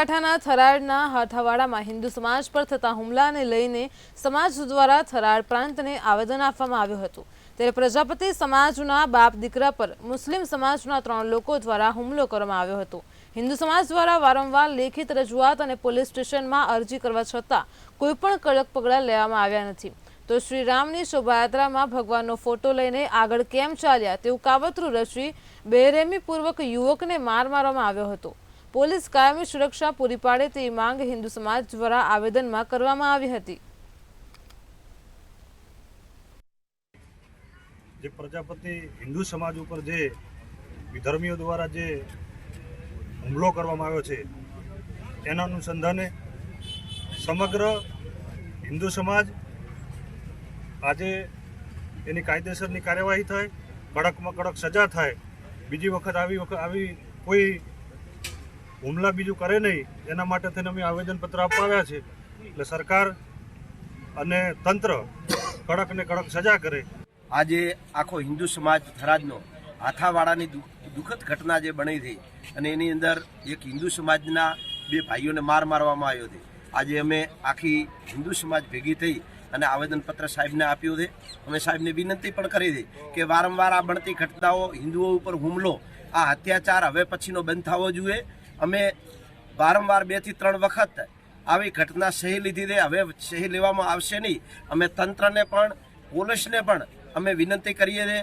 બનાસકાંઠાના થરાદના હાથાવાડામાં હિન્દુ સમાજ પર થતા હુમલાને લઈને સમાજ દ્વારા થરાદ પ્રાંતને આવેદન આપવામાં આવ્યું હતું। ત્યારે પ્રજાપતિ સમાજના બાપ દીકરા પર મુસ્લિમ સમાજના 3 લોકો દ્વારા હુમલો કરવામાં આવ્યો હતો। હિન્દુ સમાજ દ્વારા વારંવાર લેખિત રજૂઆત અને પોલીસ સ્ટેશનમાં અરજી કરવા છતાં કોઈ પણ કડક પગલાં લેવામાં આવ્યા નથી। તો શ્રી રામની શોભાયાત્રામાં ભગવાનનો ફોટો લઈને આગળ કેમ ચાલ્યા તેવું કાવતરું રચી બેરહેમીપૂર્વક યુવકને મારવામાં આવ્યો હતો। પોલીસ કાયમી સુરક્ષા પૂરી પાડે તેવી માંગ હિન્દુ સમાજ દ્વારા આવેદનમાં કરવામાં આવી હતી। જે પ્રજાપતિ હિન્દુ સમાજ ઉપર જે વિધર્મીઓ દ્વારા જે હુમલો કરવામાં આવ્યો છે એના અનુસંધાને સમગ્ર હિન્દુ સમાજ આજે એની કાયદેસરની કાર્યવાહી થાય, કડકમાં કડક સજા થાય, બીજી વખત આવી કોઈ હુમલા બીજું કરે નહીં એના માટે થઈને અમે આવેદનપત્ર આપવા આવ્યા છે। એટલે સરકાર અને તંત્ર કડક ને કડક સજા કરે। આજે આખો હિન્દુ સમાજ થરાદનો હાથાવાડાની દુઃખદ ઘટના જે બની હતી અને એની અંદર એક હિન્દુ સમાજના 2 ભાઈઓને મારવામાં આવ્યો છે। આજે અમે આખી હિન્દુ સમાજ ભેગી થઈ અને આવેદનપત્ર સાહેબને આપ્યું છે। અમે સાહેબને વિનંતી પણ કરી હતી કે વારંવાર આ બનતી ઘટનાઓ, હિન્દુઓ ઉપર હુમલો, આ અત્યાચાર હવે પછીનો બંધ થવો જોઈએ। અમે વારંવાર 2 થી 3 વખત આવી ઘટના સહી લીધી છે, હવે સહી લેવામાં આવશે નહીં। અમે તંત્રને પણ પોલીસને પણ અમે વિનંતી કરીએ છીએ